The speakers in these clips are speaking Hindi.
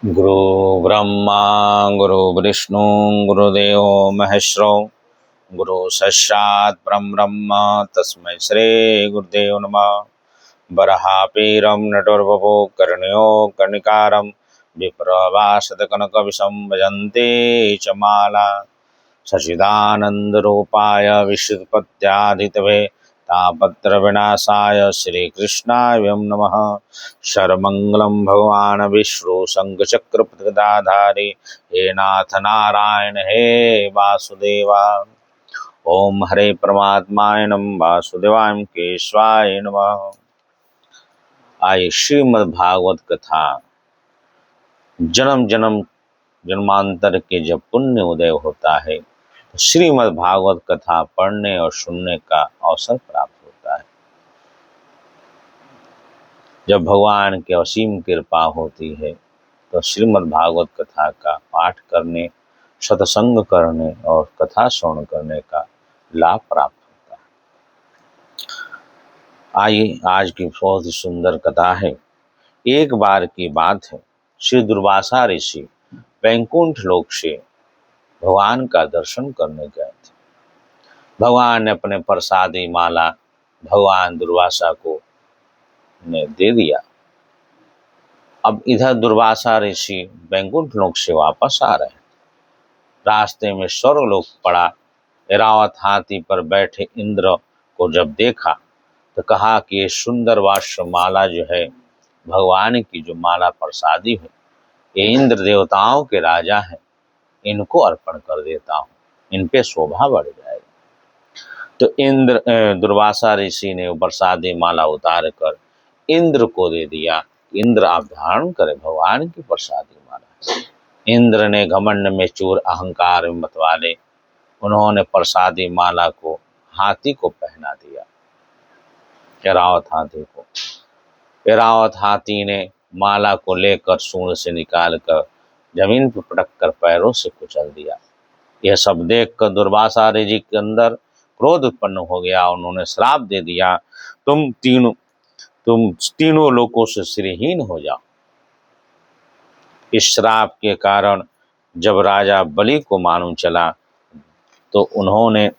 गुरु ब्रह्मा गुरु विष्णु गुरुदेव महेश्वरो गुरु साक्षात् परं ब्रह्म तस्मै श्री गुरुदेव नमः। वराहपीरं नटोर्वपो कर्णयो कर्णिकारं विप्रभासतकनकविशं भजन्ते च माला। सच्चिदानन्दरूपाय विश्वोत्पत्त्यादितवे तापत्रविनाशाय श्रीकृष्णाय वयं नमः। सर्वमङ्गलं भगवान् विष्णु शङ्खचक्रगदाधारी हे नाथ नारायण हे वासुदेवा। ओम हरे परमात्माय नमः वासुदेवाय केशवाय नमः। आइए श्रीमद् भागवत कथा जन्म जन्म जन्मांतर के जब पुण्य उदय होता है तो श्रीमद् भागवत कथा पढ़ने और सुनने का अवसर प्राप्त होता है। जब भगवान की असीम कृपा होती है तो श्रीमद् भागवत कथा का पाठ करने, सत्संग करने और कथा श्रवण करने का लाभ प्राप्त होता है। आइए आज की बहुत ही सुंदर कथा है। एक बार की बात है, श्री दुर्वासा ऋषि वैकुंठ लोक से भगवान का दर्शन करने गए थे। भगवान ने अपने प्रसादी माला भगवान दुर्वासा को ने दे दिया। अब इधर दुर्वासा ऋषि वैकुंठ लोक से वापस आ रहे हैं। रास्ते में स्वर्गलोक पड़ा। ऐरावत हाथी पर बैठे इंद्र को जब देखा तो कहा कि ये सुंदर वाष्य माला जो है, भगवान की जो माला प्रसादी है, ये इंद्र देवताओं के राजा हैं, इनको अर्पण कर देता हूँ, इन पे शोभा बढ़ जाएगी। तो इंद्र दुर्वासा ऋषि ने प्रसादी माला उतार कर इंद्र को दे दिया। इंद्र आप धारण करें, भगवान की प्रसादी माला। इंद्र ने घमंड में चूर, अहंकार में मतवाले, उन्होंने प्रसादी माला को हाथी को पहना दिया, ऐरावत हाथी को। ऐरावत हाथी ने माला को लेकर सूंड से निकालकर जमीन पर पटक कर पैरों से कुचल दिया। यह सब देखकर दुर्वासा ऋषि के अंदर क्रोध उत्पन्न हो गया। उन्होंने श्राप दे दिया, तुम तीनों लोकों से श्रीहीन हो जाओ। इस श्राप के कारण जब राजा बलि को मालूम चला तो उन्होंने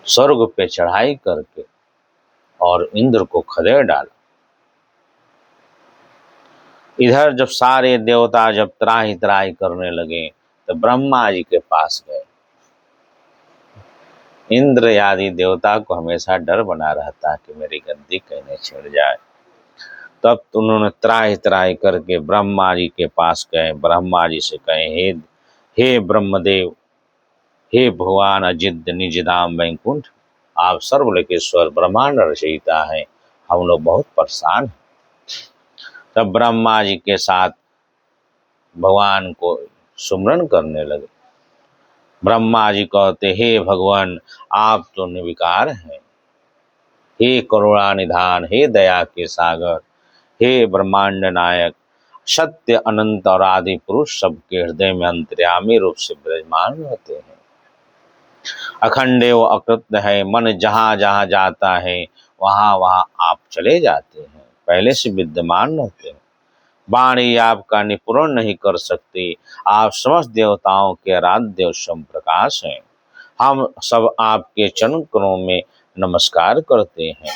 स्वर्ग पे चढ़ाई करके और इंद्र को खदेड़ डाला। इधर जब सारे देवता जब त्राही त्राही करने लगे तो ब्रह्मा जी के पास गए। इंद्र आदि देवता को हमेशा डर बना रहता है कि मेरी गद्दी कहीं छिड़ जाए। तब उन्होंने त्राही त्राही करके ब्रह्मा जी के पास गए। ब्रह्मा जी से कहे, हे ब्रह्मदेव, हे भगवान अजित निज धाम वैकुंठ, आप सर्वलोकेश्वर ब्रह्मांड रचयिता हैं, हम लोग बहुत परेशान हैं। तब ब्रह्मा जी के साथ भगवान को सुमरन करने लगे। ब्रह्मा जी कहते, हे भगवान, आप तो निर्विकार हैं, हे करुणा निधान, हे दया के सागर, हे ब्रह्मांड नायक, सत्य अनंत और आदि पुरुष सबके हृदय में अंतर्यामी रूप से विराजमान रहते हैं। अखंड व अकृत है, मन जहाँ जहाँ जाता है वहाँ वहाँ आप चले जाते हैं, पहले से विद्यमान रहते हैं। वाणी आपका निपुरण नहीं कर सकती, आप समस्त देवताओं के आराध्य स्वयं प्रकाश हैं। हम सब आपके चरण करों में नमस्कार करते हैं।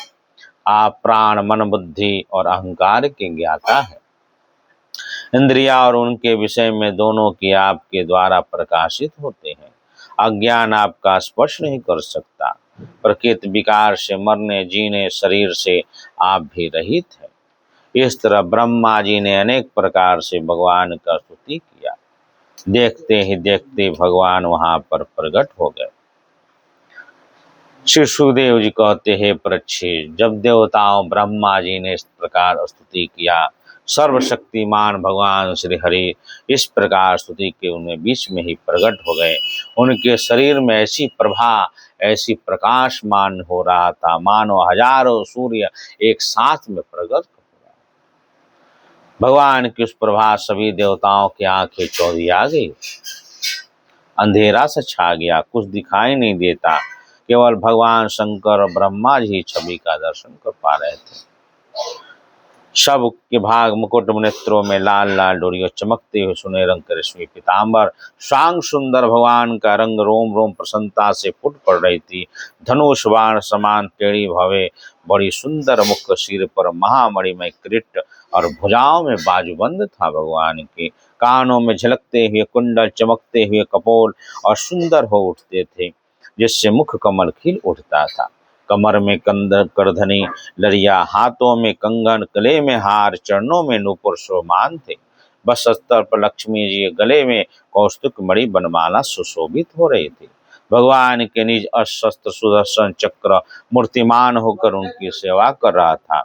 आप प्राण मन बुद्धि और अहंकार के ज्ञाता हैं। इंद्रिया और उनके विषय में दोनों की आपके द्वारा प्रकाशित होते हैं। अज्ञान आपका स्पर्श नहीं कर सकता। प्रकृति विकार से मरने जीने शरीर से आप भी रहित हैं। इस तरह ब्रह्मा जी ने अनेक प्रकार से भगवान का स्तुति किया। देखते ही देखते भगवान वहां पर प्रकट हो गए। श्री सुखदेव जी कहते हैं, परीक्षित, जब देवताओं ब्रह्मा जी ने इस प्रकार स्तुति किया, सर्वशक्तिमान भगवान श्री हरि इस प्रकार स्तुति के उनमें बीच में ही प्रकट हो गए। उनके शरीर में ऐसी प्रभा, ऐसी प्रकाशमान हो रहा था मानो हजारों सूर्य एक साथ में प्रकट। भगवान की उस प्रभा सभी देवताओं की आंखें चौधी आ गई। अंधेरा सा छा गया, कुछ दिखाई नहीं देता। केवल भगवान शंकर और ब्रह्मा जी छवि का दर्शन कर पा रहे थे। सब के भाग मुकुट नेत्रों में लाल लाल डोरियों, चमकते हुए सुनहरे रंग के रेशमी पीताम्बर। शांग सुंदर भगवान का रंग रोम रोम प्रसन्नता से फूट पड़ रही थी। धनुष बाण समान टेढ़ी भवे, बड़ी सुंदर मुख, सिर पर महामणिमय किरीट और भुजाओं में बाजूबंद था भगवान के। कानों में झलकते हुए कुंडल, चमकते हुए कपोल और सुंदर हो उठते थे, जिससे मुख कमल खिल उठता था। कमर में कंदर करधनी लरिया, हाथों में कंगन, गले में हार, चरणों में नूपुर शोभान थे। बस स्तर पर लक्ष्मी जी गले में कौस्तुक मणि बनमाला सुशोभित हो रही थी। भगवान के निज अस्त्र सुदर्शन चक्र मूर्तिमान होकर उनकी सेवा कर रहा था।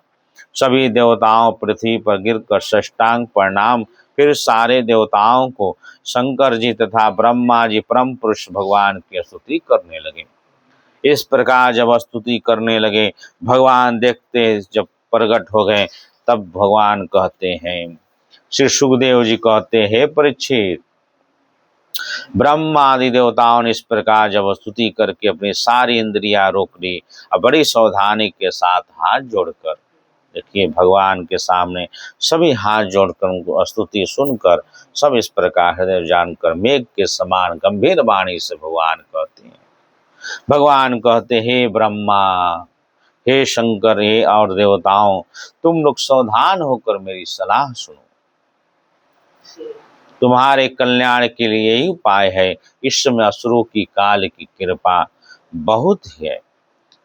सभी देवताओं पृथ्वी पर गिरकर साष्टांग प्रणाम, फिर सारे देवताओं को शंकर जी तथा ब्रह्मा जी परम पुरुष भगवान की स्तुति करने लगे। इस प्रकार जब स्तुति करने लगे, भगवान देखते जब प्रकट हो गए, तब भगवान कहते हैं, श्री सुखदेव जी कहते हैं, परीक्षित, ब्रह्मा आदि देवताओं ने इस प्रकार जब स्तुति करके अपनी सारी इंद्रियां रोक ली और बड़ी सावधानी के साथ हाथ जोड़कर, देखिए भगवान के सामने सभी हाथ जोड़कर उनको स्तुति सुनकर सब इस प्रकार हृदय जानकर मेघ के समान गंभीर वाणी से भगवान कहते हैं, भगवान कहते, हे ब्रह्मा, हे शंकर, हे और देवताओं, तुम लोग सावधान होकर मेरी सलाह सुनो। तुम्हारे कल्याण के लिए यही उपाय है। इस समय असुरों की काल की कृपा बहुत है,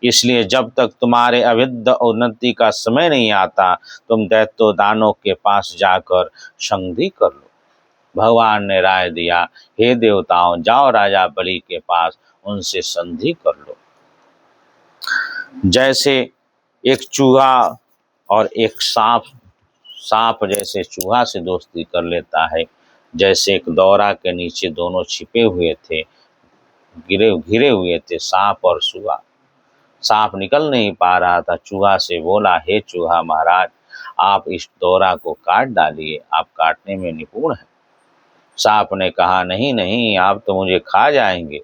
इसलिए जब तक तुम्हारे अविद्य उन्नति का समय नहीं आता, तुम दैत्यो दानों के पास जाकर संधि कर लो। भगवान ने राय दिया, हे देवताओं, जाओ राजा बलि के पास, उनसे संधि कर लो। जैसे एक चूहा और एक सांप जैसे चूहा से दोस्ती कर लेता है, जैसे एक दौरा के नीचे दोनों छिपे हुए थे, घिरे हुए थे, सांप और चूहा। सांप निकल नहीं पा रहा था। चूहा से बोला, हे चूहा महाराज, आप इस दौरा को काट डालिए, आप काटने में निपुण हैं। सांप ने कहा, नहीं नहीं, आप तो मुझे खा जाएंगे,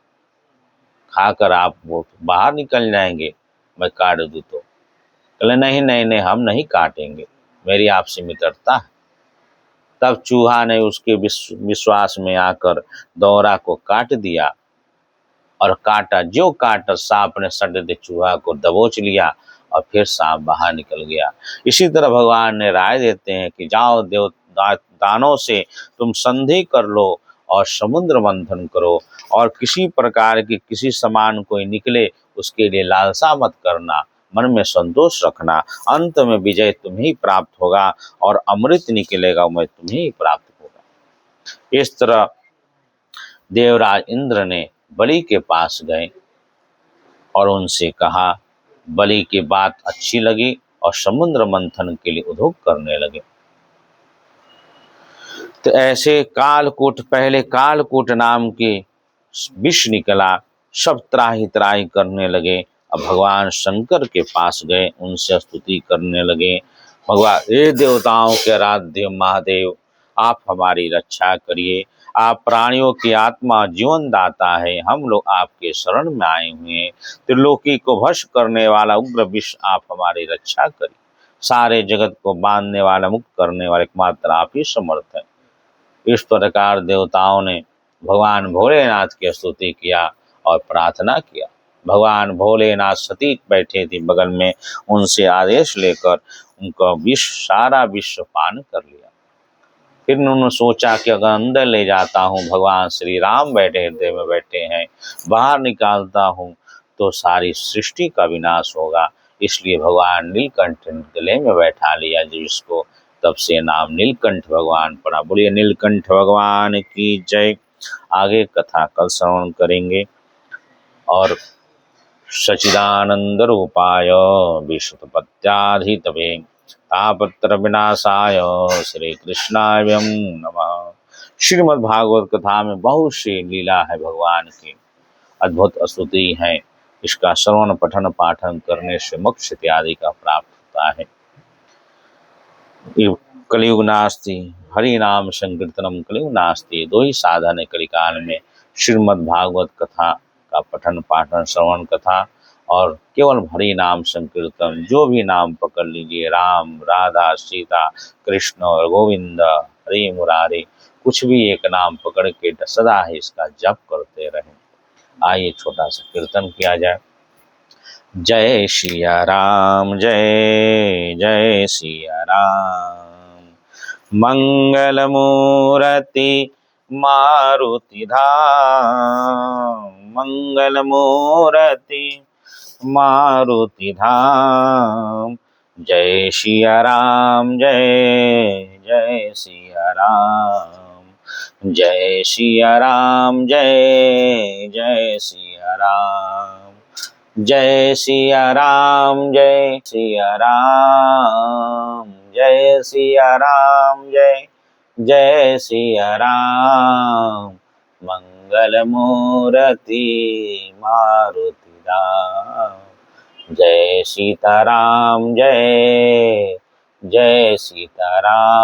खाकर आप वो बाहर निकल जाएंगे, मैं काट दूं तो। कहले, नहीं नहीं नहीं, हम नहीं काटेंगे, मेरी आपसे मित्रता है। तब चूहा ने उसके विश्वास में आकर दौरा को काट दिया और काटा, जो काटा, सांप ने सटते चूहा को दबोच लिया और फिर सांप बाहर निकल गया। इसी तरह भगवान ने राय देते हैं कि जाओ दानों से तुम संधि कर लो और समुद्र मंथन करो, और किसी प्रकार की किसी समान कोई निकले उसके लिए लालसा मत करना, मन में संतोष रखना, अंत में विजय तुम्हें ही प्राप्त होगा और अमृत निकलेगा, वह तुम्हें ही प्राप्त होगा। इस तरह देवराज इंद्र ने बलि के पास गए और उनसे कहा, बलि की बात अच्छी लगी और समुद्र मंथन के लिए उद्योग करने लगे। तो ऐसे पहले कालकूट नाम के विष निकला, सब त्राही त्राही करने लगे। अब भगवान शंकर के पास गए, उनसे स्तुति करने लगे, भगवान, हे देवताओं के आराध्य महादेव, आप हमारी रक्षा करिए, आप प्राणियों की आत्मा जीवन दाता है, हम लोग आपके शरण में आए हुए हैं, त्रिलोकी को भस्म करने वाला उग्र विष, आप हमारी रक्षा करिए, सारे जगत को बांधने वाला, मुक्त करने वाले एकमात्र आप ही समर्थ हैं। इस प्रकार देवताओं ने भगवान भोलेनाथ की स्तुति किया और प्रार्थना किया। भगवान भोलेनाथ सती बैठे थे बगल में, उनसे आदेश लेकर उनका सारा विश्व पान कर लिया। फिर उन्होंने सोचा कि अगर अंदर ले जाता हूँ, भगवान श्री राम बैठे हैं, बाहर निकालता हूँ तो सारी सृष्टि का विनाश होगा, इसलिए भगवान नीलकंठ गले में बैठा लिया जिसको, तब से नाम नीलकंठ भगवान पड़ा। बोलिए नीलकंठ भगवान की जय। आगे कथा कल श्रवण करेंगे। और सच्चिदानंद रूपाय विश्वपत्याधितवे तापत्र विनाशाय श्री कृष्णाय नमः। श्रीमद् भागवत कथा में बहुत सी लीला है, भगवान की अद्भुत स्तुति है। इसका श्रवण पठन पाठन करने से मोक्ष इत्यादि का प्राप्त होता है। कलियुग नास्ति, हरि नाम संकीर्तनम कलियुग नास्ति, दो ही साधन है कलिकाल में, श्रीमद् भागवत कथा का पठन पाठन, श्रवण कथा और केवल हरि नाम संकीर्तन, जो भी नाम पकड़ लीजिए, राम, राधा, सीता, कृष्ण और गोविंद, हरि मुरारी, कुछ भी एक नाम पकड़ के सदा ही इसका जप करते रहें। आइए छोटा सा कीर्तन किया जाए। जय सिया राम, जय जय सिया राम। मंगल मूर्ति मारुति धाम, मंगल मूर्ति मारुति धाम। जय सिया राम, जय जय सिया राम। जय सिया राम, जय जय सिया राम। जय सिया राम, जय सिया राम। जय सिया राम, जय जय सिया राम। मंगल मूर्ति मारुति धाम। जय सीताराम, जय जय सीताराम।